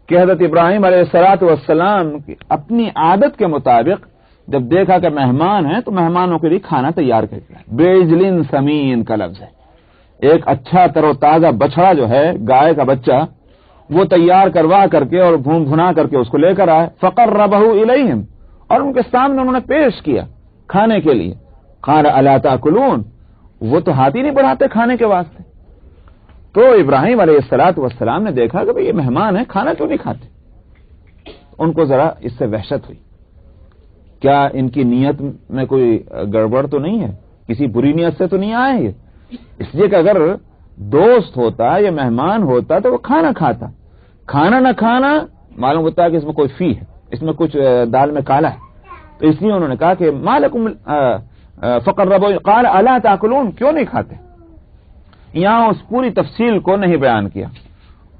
کہ حضرت ابراہیم علیہ السلام کی اپنی عادت کے مطابق جب دیکھا کہ مہمان ہیں تو مہمانوں کے لیے کھانا تیار کر دیا. بیجلن سمین کا لفظ ہے، ایک اچھا تر و تازہ بچڑا جو ہے گائے کا بچہ وہ تیار کروا کر کے اور بھون بھنا کر کے اس کو لے کر آئے. فقربہ الیہم، اور ان کے سامنے انہوں نے پیش کیا کھانے کے لیے. قال الا تاکلون، وہ تو ہاتھ ہی نہیں بڑھاتے کھانے کے واسطے. تو ابراہیم علیہ السلام نے دیکھا کہ بھئی یہ مہمان ہیں، کھانا کیوں نہیں کھاتے. ان کو ذرا اس سے وحشت ہوئی، کیا ان کی نیت میں کوئی گڑبڑ تو نہیں ہے، کسی بری نیت سے تو نہیں آئے یہ. اس لیے کہ اگر دوست ہوتا یا مہمان ہوتا تو وہ کھانا کھاتا. کھانا نہ کھانا معلوم ہوتا ہے کہ اس میں کوئی فی ہے، اس میں کچھ دال میں کالا ہے. تو اس لیے انہوں نے کہا کہ مالکم فقربوا، قال الا تاکلون، کیوں نہیں کھاتے. یہاں اس پوری تفصیل کو نہیں بیان کیا،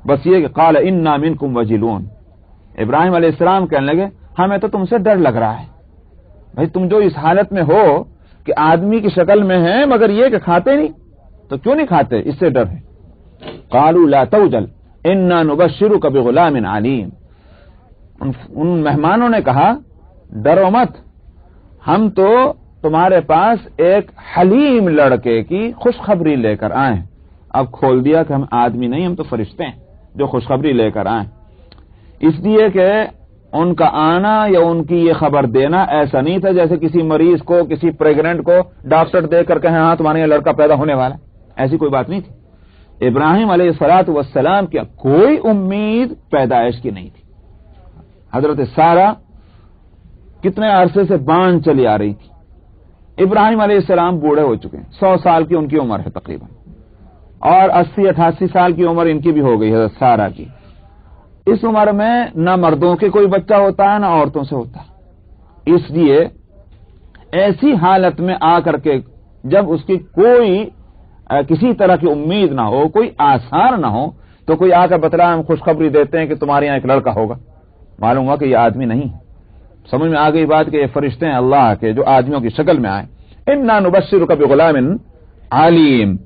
بس یہ کہ قال انا منکم وجلون. ابراہیم علیہ السلام کہنے لگے ہمیں تو تم سے ڈر لگ رہا ہے بھائی، تم جو اس حالت میں ہو کہ آدمی کی شکل میں ہیں مگر یہ کہ کھاتے نہیں، تو کیوں نہیں کھاتے، اس سے ڈر ہے. قالوا لا توجل انا نبشرک بغلام علیم. ان مہمانوں نے کہا ڈرو مت، ہم تو تمہارے پاس ایک حلیم لڑکے کی خوشخبری لے کر آئے. اب کھول دیا کہ ہم آدمی نہیں، ہم تو فرشتے ہیں جو خوشخبری لے کر آئے. اس لیے کہ ان کا آنا یا ان کی یہ خبر دینا ایسا نہیں تھا جیسے کسی مریض کو، کسی پریگننٹ کو ڈاکٹر دیکھ کر کہیں ہاں تمہارے یہاں لڑکا پیدا ہونے والا ہے، ایسی کوئی بات نہیں تھی. ابراہیم علیہ السلام کی کوئی امید پیدائش کی نہیں تھی. حضرت سارہ کتنے عرصے سے باندھ چلی آ رہی تھی. ابراہیم علیہ السلام بوڑھے ہو چکے ہیں، 100 سال کی ان کی عمر ہے تقریباً، اور 80-88 سال کی عمر ان کی بھی ہو گئی حضرت سارہ کی. اس عمر میں نہ مردوں کے کوئی بچہ ہوتا ہے نہ عورتوں سے ہوتا ہے. اس لیے ایسی حالت میں آ کر کے جب اس کی کوئی کسی طرح کی امید نہ ہو، کوئی آثار نہ ہو، تو کوئی آ کر بتلا ہم خوشخبری دیتے ہیں کہ تمہارے یہاں ایک لڑکا ہوگا. معلوم ہوا کہ یہ آدمی نہیں ہے. سمجھ میں آ گئی بات کہ یہ فرشتے ہیں اللہ کے جو آدمیوں کی شکل میں آئے. انا نبشرک بغلام علیم،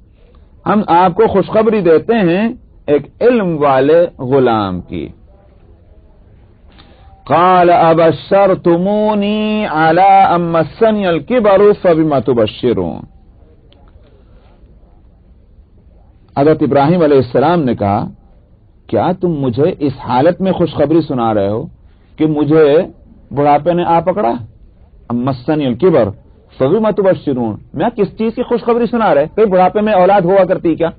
ہم آپ کو خوشخبری دیتے ہیں ایک علم والے غلام کی. قال ابشرتمونی علی ان مسنی الکبر فبما تبشرون. حضرت ابراہیم علیہ السلام نے کہا کیا تم مجھے اس حالت میں خوشخبری سنا رہے ہو کہ مجھے بڑھاپے نے آ پکڑا. مسنی الکبر فبما تبشرون، میں کس چیز کی خوشخبری سنا رہے، کئی بڑھاپے میں اولاد ہوا کرتی کیا.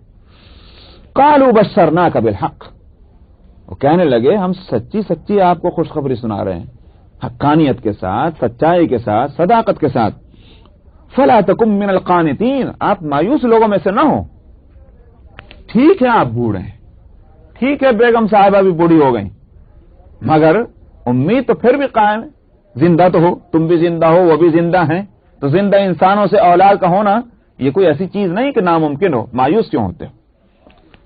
قالوا بشرناک بالحق، وہ کہنے لگے ہم سچی آپ کو خوشخبری سنا رہے ہیں، حقانیت کے ساتھ، سچائی کے ساتھ، صداقت کے ساتھ. فلا تکن من القانتین، آپ مایوس لوگوں میں سے نہ ہو. ٹھیک ہے آپ بوڑھے ہیں، ٹھیک ہے بیگم صاحبہ بھی بوڑھی ہو گئی، مگر امید تو پھر بھی قائم ہے. زندہ تو ہو، تم بھی زندہ ہو، وہ بھی زندہ ہیں، تو زندہ انسانوں سے اولاد کا ہونا یہ کوئی ایسی چیز نہیں کہ ناممکن ہو. مایوس کیوں ہوتے ہو.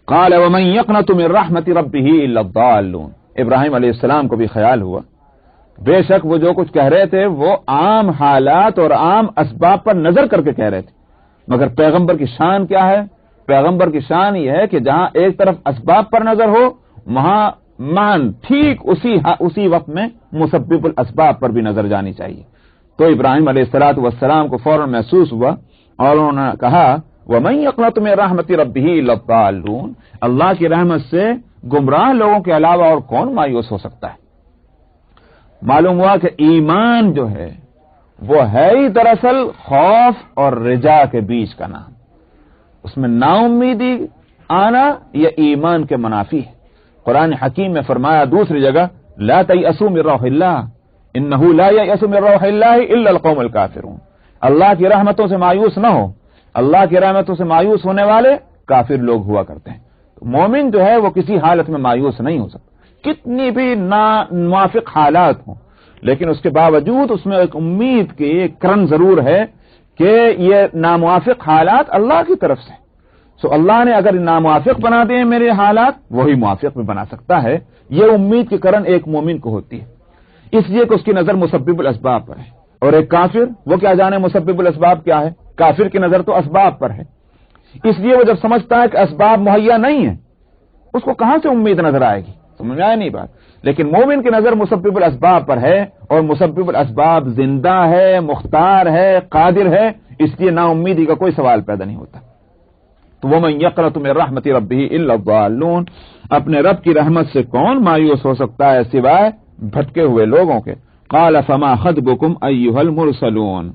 قال ومن يقنط من رحمت ربه الا الضالون. ابراہیم علیہ السلام کو بھی خیال ہوا بے شک وہ جو کچھ کہہ رہے تھے وہ عام حالات اور عام اسباب پر نظر کر کے کہہ رہے تھے، مگر پیغمبر کی شان کیا ہے؟ پیغمبر کی شان یہ ہے کہ جہاں ایک طرف اسباب پر نظر ہو وہاں مان ٹھیک اسی وقت میں مسبب الاسباب پر بھی نظر جانی چاہیے. تو ابراہیم علیہ السلام کو فوراً محسوس ہوا اور انہوں نے کہا وَمَن يَقْنَطُ مِن رَحْمَتِ رَبِّهِ إِلَّا الضَّالُّونَ، اللہ کی رحمت سے گمراہ لوگوں کے علاوہ اور کون مایوس ہو سکتا ہے. معلوم ہوا کہ ایمان جو ہے وہ ہے ہی دراصل خوف اور رجا کے بیچ کا نام. اس میں نا امیدی آنا یہ ایمان کے منافی ہے. قرآن حکیم میں فرمایا دوسری جگہ لا تیأسوا من روح اللہ انہ لا یأس من روح اللہ الا القوم الکافرون. اللہ کی رحمتوں سے مایوس نہ ہو، اللہ کی رحمتوں سے مایوس ہونے والے کافر لوگ ہوا کرتے ہیں. مومن جو ہے وہ کسی حالت میں مایوس نہیں ہو سکتا. کتنی بھی ناموافق حالات ہوں، لیکن اس کے باوجود اس میں ایک امید کی ایک کرن ضرور ہے کہ یہ ناموافق حالات اللہ کی طرف سے، سو اللہ نے اگر ناموافق بنا دیے میرے حالات، وہی موافق بھی بنا سکتا ہے. یہ امید کی کرن ایک مومن کو ہوتی ہے، اس لیے کہ اس کی نظر مسبب الاسباب پر ہے. اور ایک کافر، وہ کیا جانے مسبب الاسباب کیا ہے؟ کافر کی نظر تو اسباب پر ہے، اس لیے وہ جب سمجھتا ہے کہ اسباب مہیا نہیں ہیں، اس کو کہاں سے امید نظر آئے گی؟ سمجھ میں آئے نہیں بات؟ لیکن مومن کی نظر مسبب الاسباب پر ہے، اور مسبب الاسباب زندہ ہے، مختار ہے، قادر ہے، اس لیے نا امیدی کا کوئی سوال پیدا نہیں ہوتا. تو وَمَن يَقْنَطُ مِن رَحْمَتِ رَبِّهِ إِلَّا الضَّالُّونَ، اپنے رب کی رحمت سے کون مایوس ہو سکتا ہے سوائے بھٹکے ہوئے لوگوں کے. قَالَ فَمَا خَطْبُكُمْ أَيُّهَا الْمُرْسَلُونَ.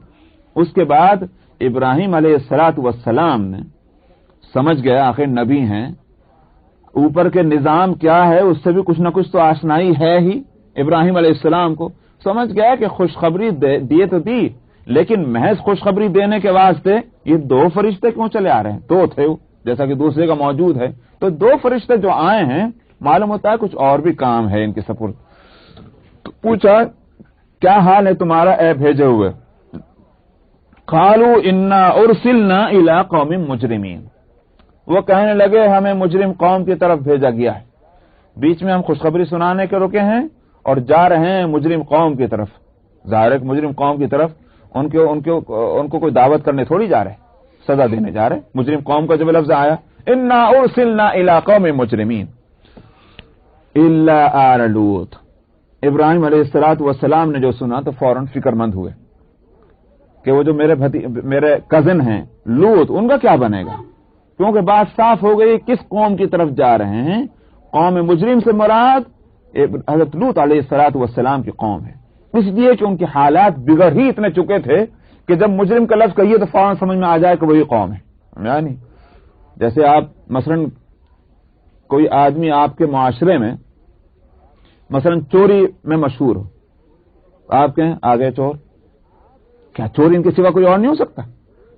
اس کے بعد ابراہیم علیہ السلام نے سمجھ گیا آخر نبی ہیں، اوپر کے نظام کیا ہے اس سے بھی کچھ نہ کچھ تو آشنائی ہے ہی. ابراہیم علیہ السلام کو سمجھ گیا کہ خوشخبری دیے تو دی، لیکن محض خوشخبری دینے کے واسطے یہ دو فرشتے کیوں چلے آ رہے ہیں؟ دو تھے وہ، جیسا کہ دوسرے کا موجود ہے، تو دو فرشتے جو آئے ہیں معلوم ہوتا ہے کچھ اور بھی کام ہے ان کے سپرد. تو پوچھا کیا حال ہے تمہارا اے بھیجے ہوئے؟ قالوا انا ارسلنا الى قوم مجرمین. وہ کہنے لگے ہمیں مجرم قوم کی طرف بھیجا گیا ہے. بیچ میں ہم خوشخبری سنانے کے رکے ہیں اور جا رہے ہیں مجرم قوم کی طرف. ظاہر ہے مجرم قوم کی طرف ان کو کوئی دعوت کرنے تھوڑی جا رہے، سزا دینے جا رہے. مجرم قوم کا جب لفظ آیا انا ارسلنا الى قوم مجرمین الا آل لوط، ابراہیم علیہ السلام نے جو سنا تو فوراً فکر مند ہوئے کہ وہ جو میرے کزن ہیں لوط، ان کا کیا بنے گا؟ کیونکہ بات صاف ہو گئی کس قوم کی طرف جا رہے ہیں. قوم مجرم سے مراد حضرت لوط علیہ السلام کی قوم ہے، اس لیے کہ ان کے حالات بگڑ ہی اتنے چکے تھے کہ جب مجرم کا لفظ کہیے تو فوراً سمجھ میں آ جائے کہ وہی قوم ہے. یعنی جیسے آپ مثلا کوئی آدمی آپ کے معاشرے میں مثلا چوری میں مشہور ہو، آپ کہیں آگے چور، کیا چوری ان کے سوا کوئی اور نہیں ہو سکتا؟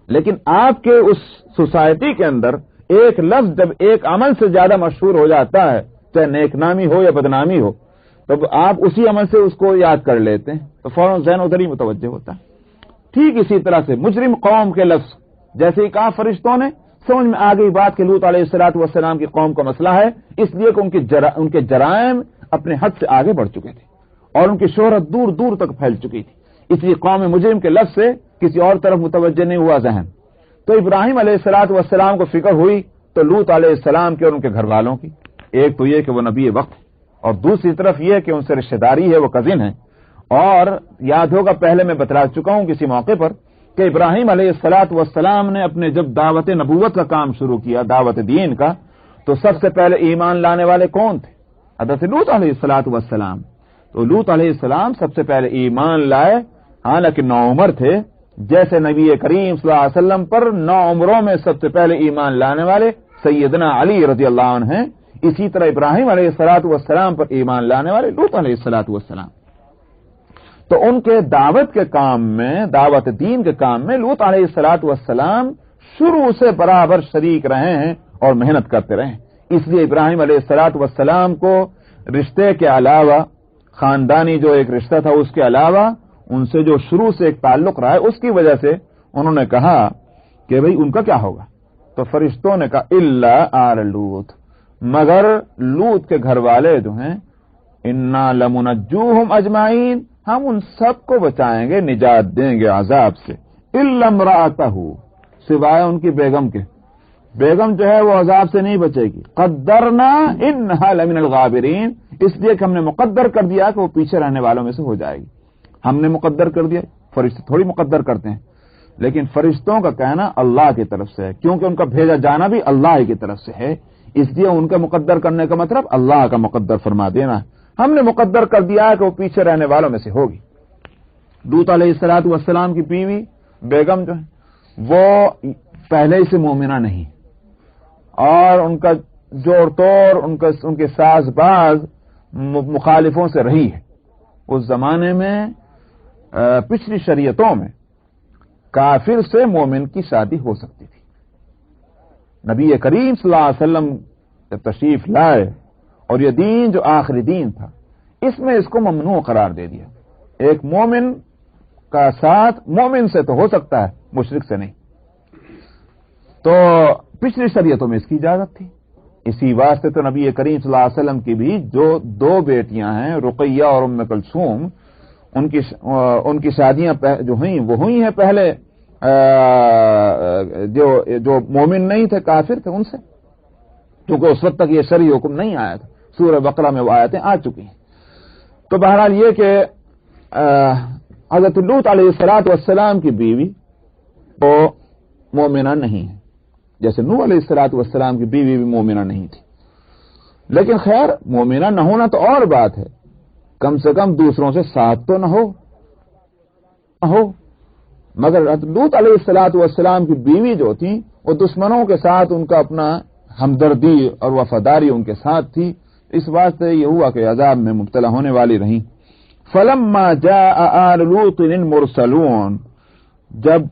لیکن آپ کے اس سوسائٹی کے اندر ایک لفظ جب ایک عمل سے زیادہ مشہور ہو جاتا ہے، چاہے نیک نامی ہو یا بدنامی ہو، تب آپ اسی عمل سے اس کو یاد کر لیتے ہیں تو فوراً ذہن ادھر ہی متوجہ ہوتا ہے. ٹھیک اسی طرح سے مجرم قوم کے لفظ جیسے ہی کہا فرشتوں نے، سمجھ میں آ گئی بات کہ لوط علیہ السلام کی قوم کا مسئلہ ہے، اس لیے کہ ان کے جرائم اپنے حد سے آگے بڑھ چکے تھے اور ان کی شہرت دور دور تک پھیل چکی تھی. اس لیے قوم مجرم کے لفظ سے کسی اور طرف متوجہ نہیں ہوا ذہن. تو ابراہیم علیہ السلام کو فکر ہوئی تو لوط علیہ السلام کے اور ان کے گھر والوں کی. ایک تو یہ کہ وہ نبی وقت، اور دوسری طرف یہ کہ ان سے رشتہ داری ہے، وہ کزن ہیں. اور یاد ہوگا پہلے میں بتلا چکا ہوں کسی موقع پر کہ ابراہیم علیہ السلام نے اپنے جب دعوت نبوت کا کام شروع کیا، دعوت دین کا، تو سب سے پہلے ایمان لانے والے کون تھے؟ حضرت لوط علیہ السلام. تو لوط علیہ السلام سب سے پہلے ایمان لائے، حالانکہ نوعمر تھے. جیسے نبی کریم صلی اللہ علیہ وسلم پر 9 عمروں میں سب سے پہلے ایمان لانے والے سیدنا علی رضی اللہ عنہ ہیں، اسی طرح ابراہیم علیہ السلام پر ایمان لانے والے لوط علیہ السلام. تو ان کے دعوت کے کام میں، دعوت دین کے کام میں لوط علیہ السلام شروع سے برابر شریک رہے ہیں اور محنت کرتے رہے ہیں. اس لیے ابراہیم علیہ السلام کو رشتے کے علاوہ، خاندانی جو ایک رشتہ تھا اس کے علاوہ ان سے جو شروع سے ایک تعلق رہا ہے، اس کی وجہ سے انہوں نے کہا کہ بھئی ان کا کیا ہوگا؟ تو فرشتوں نے کہا الا آل لوط، مگر لوط کے گھر والے جو ہیں، انا لمنجوہم اجمعین، ہم ان سب کو بچائیں گے، نجات دیں گے عذاب سے، الا امرأتہ، سوائے ان کی بیگم کے. بیگم جو ہے وہ عذاب سے نہیں بچے گی. قدرنا انہا لمن الغابرین، اس لیے کہ ہم نے مقدر کر دیا کہ وہ پیچھے رہنے والوں میں سے ہو جائے گی. ہم نے مقدر کر دیا، فرشتے تھوڑی مقدر کرتے ہیں. لیکن فرشتوں کا کہنا اللہ کی طرف سے ہے، کیونکہ ان کا بھیجا جانا بھی اللہ کی طرف سے ہے، اس لیے ان کا مقدر کرنے کا مطلب اللہ کا مقدر فرما دینا. ہم نے مقدر کر دیا کہ وہ پیچھے رہنے والوں میں سے ہوگی. لوط علیہ السلام کی بیوی بیگم جو ہے وہ پہلے ہی سے مومنہ نہیں، اور ان کا جوڑ توڑ، ان کے ساز باز مخالفوں سے رہی ہے. اس زمانے میں پچھلی شریعتوں میں کافر سے مومن کی شادی ہو سکتی تھی. نبی کریم صلی اللہ علیہ وسلم جب تشریف لائے اور یہ دین جو آخری دین تھا اس میں اس کو ممنوع قرار دے دیا. ایک مومن کا ساتھ مومن سے تو ہو سکتا ہے، مشرک سے نہیں. تو پچھلی شریعتوں میں اس کی اجازت تھی. اسی واسطے تو نبی کریم صلی اللہ علیہ وسلم کی بھی جو 2 بیٹیاں ہیں رقیہ اور ام کلثوم، ان کی شادیاں جو ہوئیں وہ ہوئی ہیں پہلے جو مومن نہیں تھے، کافر تھے، ان سے، کیونکہ اس وقت تک یہ شرعی حکم نہیں آیا تھا. سورہ بقرہ میں وہ آیتیں آ چکی ہیں. تو بہرحال یہ کہ حضرت لوط علیہ السلام کی بیوی وہ مومنہ نہیں ہے، جیسے نوح علیہ السلام کی بیوی بھی مومنہ نہیں تھی. لیکن خیر، مومنہ نہ ہونا تو اور بات ہے، کم سے کم دوسروں سے ساتھ تو نہ ہو. مگر لوط علیہ السلام کی بیوی جو تھی وہ دشمنوں کے ساتھ ان کا اپنا ہمدردی اور وفاداری ان کے ساتھ تھی. اس واسطے یہ ہوا کہ عذاب میں مبتلا ہونے والی رہیں. فلما جاء آل لوط المرسلون، جب